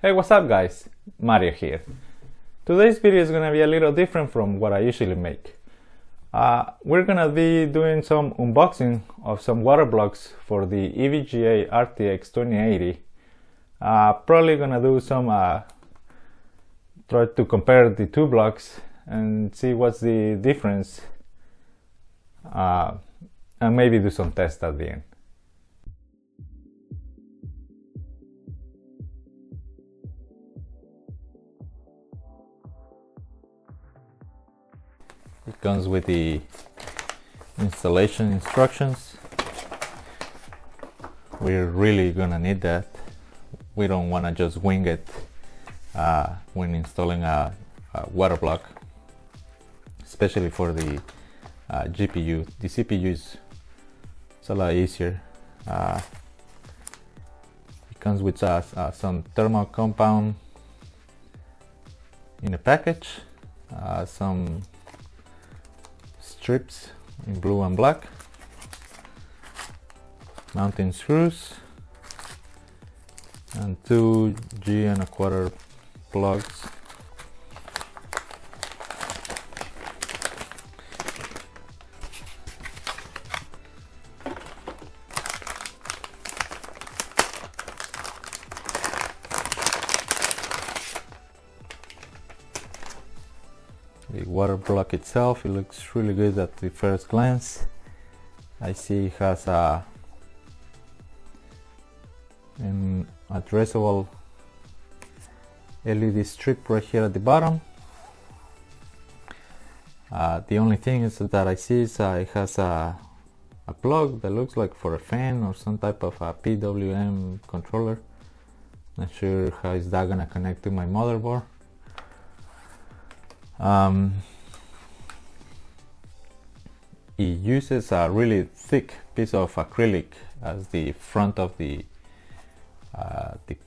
Hey, what's up guys? Mario here. Today's video is gonna be a little different from what I usually make. We're gonna be doing some unboxing of some water blocks for the EVGA RTX2080. Probably gonna do some try to compare the two blocks and see what's the difference, and maybe do some tests at the end. It comes with the installation instructions. We're really gonna need that. We don't wanna just wing it when installing a water block, especially for the GPU. The CPU is a lot easier. It comes with some thermal compound in a package, some strips in blue and black, mounting screws, and 2 G1/4 plugs. The water block itself, it looks really good at the first glance. I see it has a addressable LED strip right here at the bottom. The only thing is that I see is it has a plug that looks like for a fan or some type of a PWM controller. Not sure how is that gonna connect to my motherboard. It uses a really thick piece of acrylic as the front of the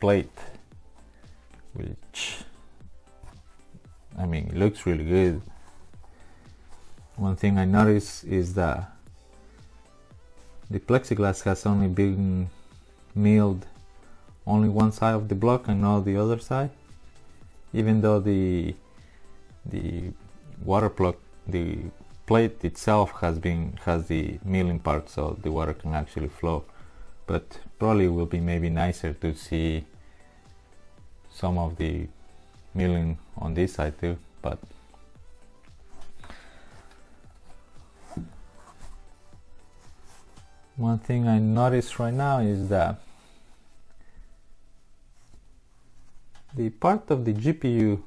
plate, which I mean, it looks really good. One thing I noticed is that the plexiglass has only been milled only one side of the block and not the other side, even though the water block, the plate itself has the milling part, so the water can actually flow. But probably will be maybe nicer to see some of the milling on this side too. But one thing I noticed right now is that the part of the GPU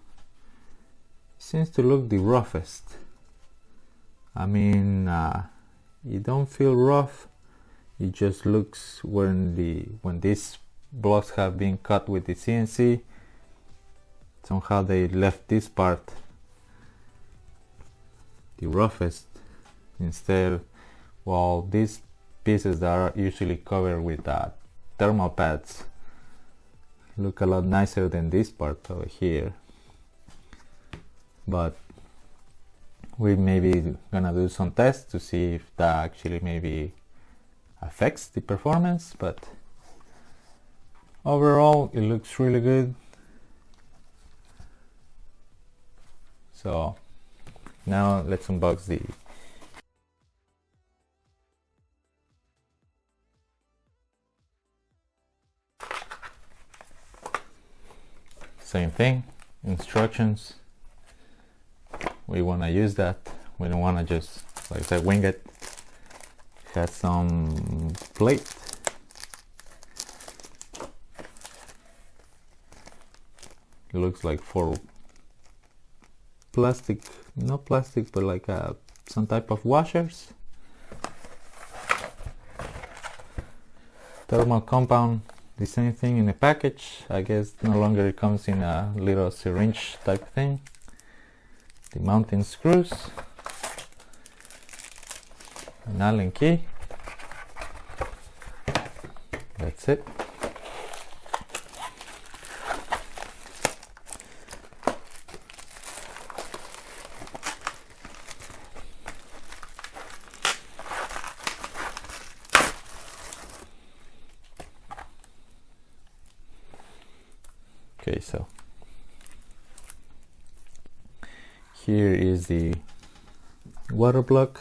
seems to look the roughest. I mean, you don't feel rough. It just looks when these blocks have been cut with the CNC, somehow they left this part the roughest instead. While these pieces that are usually covered with thermal pads look a lot nicer than this part over here. But we maybe gonna do some tests to see if that actually maybe affects the performance, but overall it looks really good. So now let's unbox the same thing, instructions. We want to use that. We don't want to just, like I said, wing it. It has some plate. It looks like for plastic, not plastic, but like some type of washers. Thermal compound, the same thing in a package. I guess no longer it comes in a little syringe type thing. The mounting screws, an Allen key. That's it. Okay, so here is the Waterblock.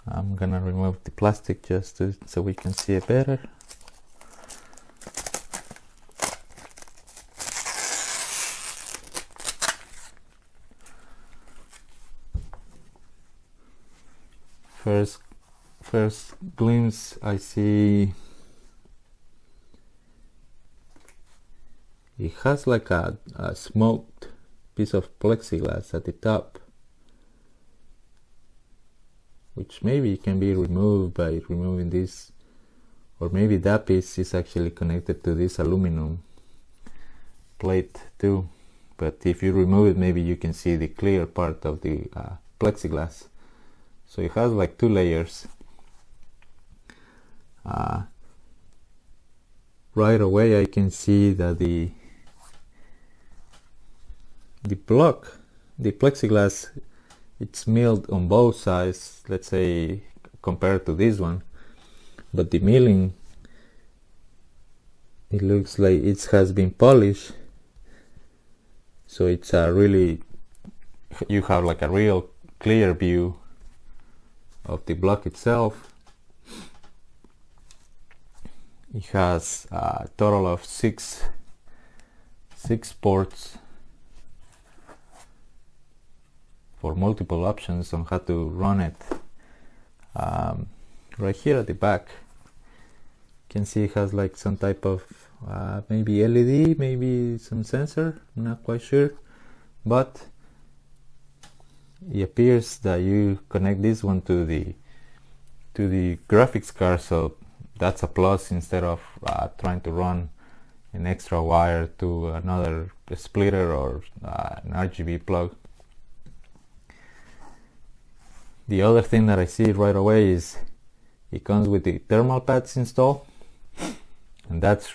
I'm gonna remove the plastic just so we can see it better. First glimpse, I see it has like a smoked piece of plexiglass at the top, which maybe can be removed by removing this, or maybe that piece is actually connected to this aluminum plate too. But if you remove it, maybe you can see the clear part of the plexiglass. So it has like two layers. Right away I can see that the plexiglass, it's milled on both sides, let's say compared to this one, but the milling, it looks like it has been polished, so it's really, you have like a real clear view of the block itself. It has a total of six ports for multiple options on how to run it. Right here at the back, you can see it has like some type of maybe LED, maybe some sensor, I'm not quite sure, but it appears that you connect this one to the graphics card, so that's a plus instead of trying to run an extra wire to another splitter or an RGB plug. The other thing that I see right away is it comes with the thermal pads installed, and that's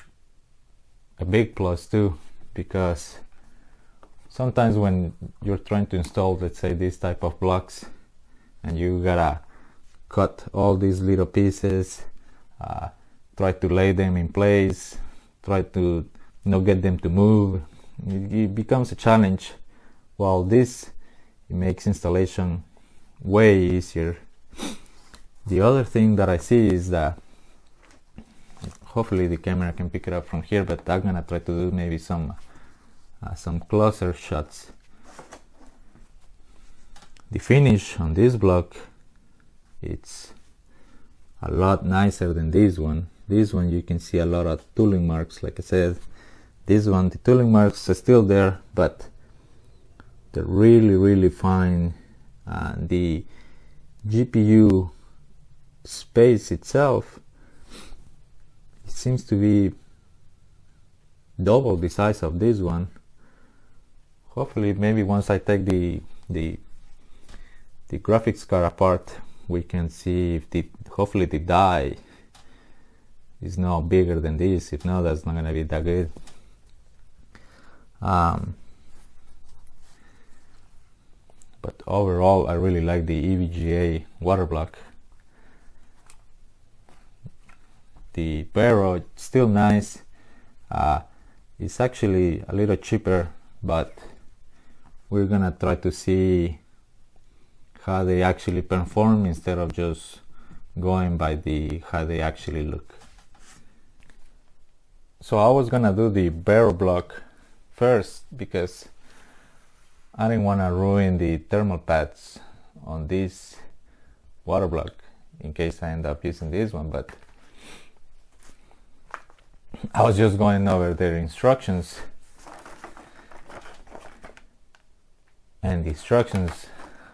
a big plus too, because sometimes when you're trying to install, let's say, this type of blocks, and you gotta cut all these little pieces, try to lay them in place, try to not get them to move, it becomes a challenge. While this, it makes installation way easier. The other thing that I see is that, hopefully the camera can pick it up from here, but I'm gonna try to do maybe some closer shots. The finish on this block, it's a lot nicer than this one. This one you can see a lot of tooling marks, like I said. This one, the tooling marks are still there, but they're really fine. The GPU space itself, it seems to be double the size of this one. Hopefully, maybe once I take the graphics card apart, we can see if hopefully the die is now bigger than this. If not, that's not gonna be that good. But overall, I really like the EVGA Waterblock. The Barrow, still nice. It's actually a little cheaper, but we're gonna try to see how they actually perform instead of just going by how they actually look. So I was gonna do the Barrow block first because I didn't want to ruin the thermal pads on this Waterblock in case I end up using this one, but I was just going over their instructions, and the instructions,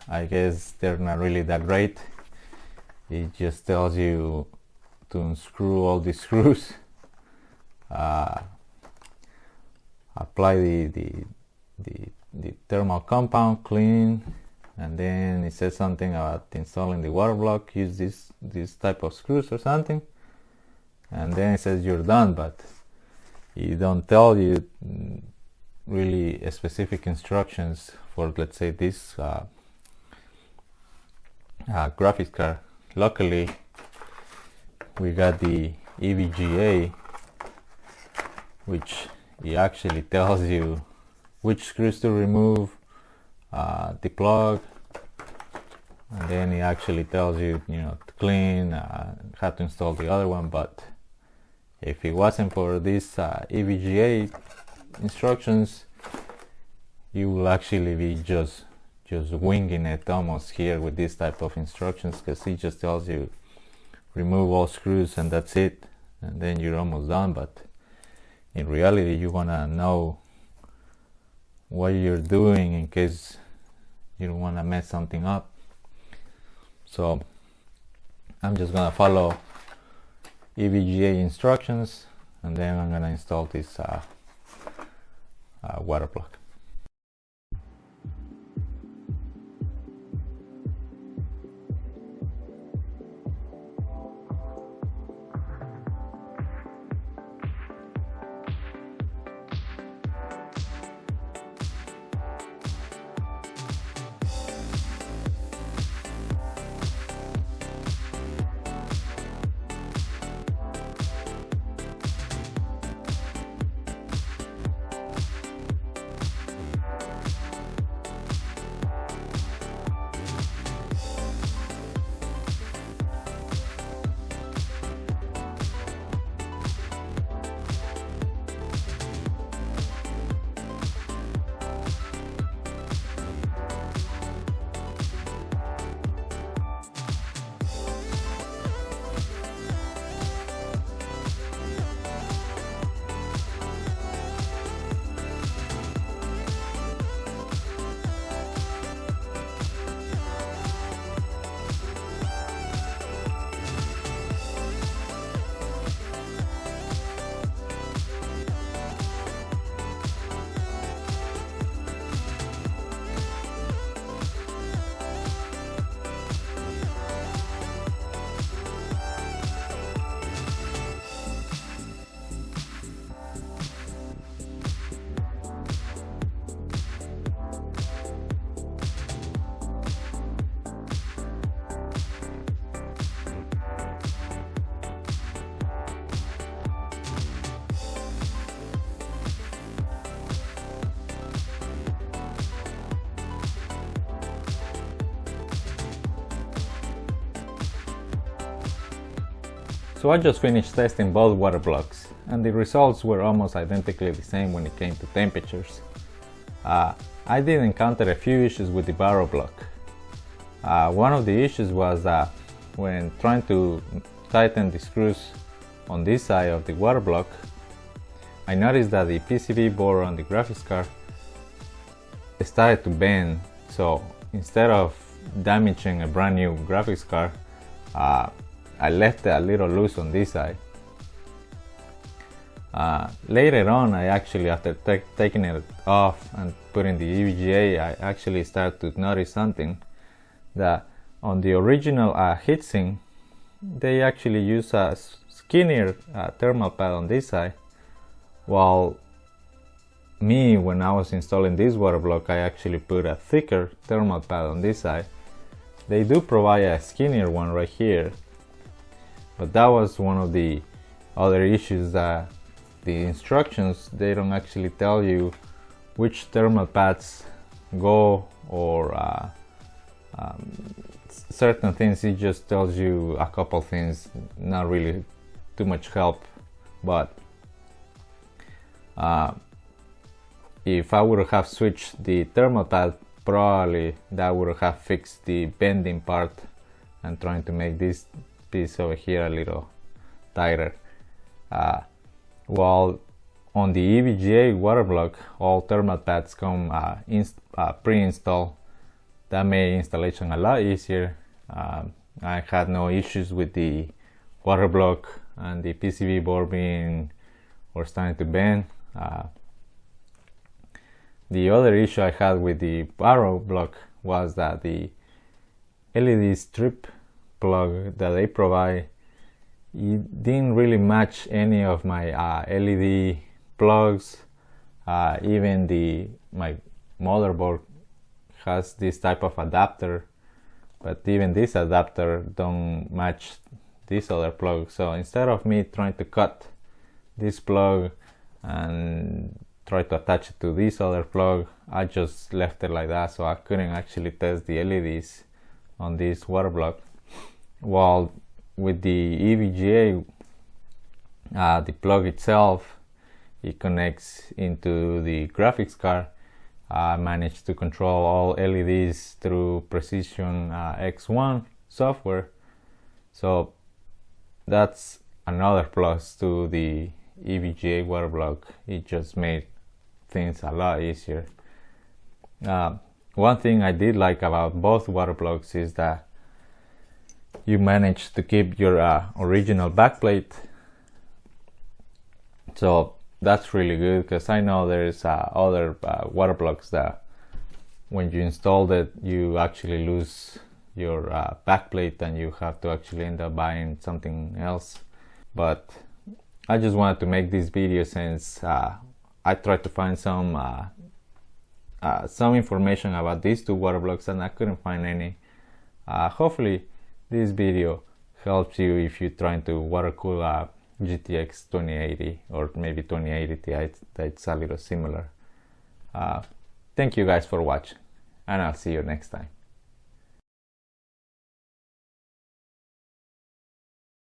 I guess they're not really that great. It just tells you to unscrew all the screws, apply the thermal compound, clean, and then it says something about installing the Waterblock, use this type of screws or something, and then it says you're done, but it don't tell you really specific instructions for, let's say, this graphics card. Luckily, we got the EVGA, which it actually tells you which screws to remove, the plug, and then it actually tells you, to clean, how to install the other one. But if it wasn't for these EVGA instructions, you will actually be just winging it almost here with this type of instructions, because it just tells you remove all screws and that's it, and then you're almost done. But in reality, you want to know what you're doing in case you don't want to mess something up. So I'm just gonna follow EVGA instructions, and then I'm gonna install this Waterblock. So I just finished testing both water blocks, and the results were almost identically the same when it came to temperatures. I did encounter a few issues with the Barrow block. One of the issues was that when trying to tighten the screws on this side of the water block, I noticed that the PCB board on the graphics card started to bend. So instead of damaging a brand new graphics card, I left it a little loose on this side. Later on, I actually, after taking it off and putting the EVGA, I actually started to notice something, that on the original heatsink, they actually use a skinnier thermal pad on this side, while me, when I was installing this water block, I actually put a thicker thermal pad on this side. They do provide a skinnier one right here, but that was one of the other issues, that the instructions, they don't actually tell you which thermal pads go, or certain things. It just tells you a couple things, not really too much help. But if I would have switched the thermal pad, probably that would have fixed the bending part and trying to make this piece over here a little tighter. While on the EVGA water block, all thermal pads come pre-installed. That made installation a lot easier. I had no issues with the water block and the PCB board being or starting to bend. The other issue I had with the Barrow block was that the LED strip plug that they provide, it didn't really match any of my LED plugs. Even my motherboard has this type of adapter, but even this adapter don't match this other plug. So instead of me trying to cut this plug and try to attach it to this other plug. I just left it like that, so I couldn't actually test the LEDs on this water block. While with the EVGA, the plug itself, it connects into the graphics card. I managed to control all LEDs through Precision X1 software, so that's another plus to the EVGA water block. It just made things a lot easier. One thing I did like about both water blocks is that you managed to keep your original backplate, so that's really good, because I know there's other water blocks that when you installed it you actually lose your backplate and you have to actually end up buying something else. But I just wanted to make this video since I tried to find some information about these two water blocks and I couldn't find any. Hopefully this video helps you if you're trying to water cool a GTX 2080 or maybe 2080 Ti that's a little similar. Thank you guys for watching, and I'll see you next time.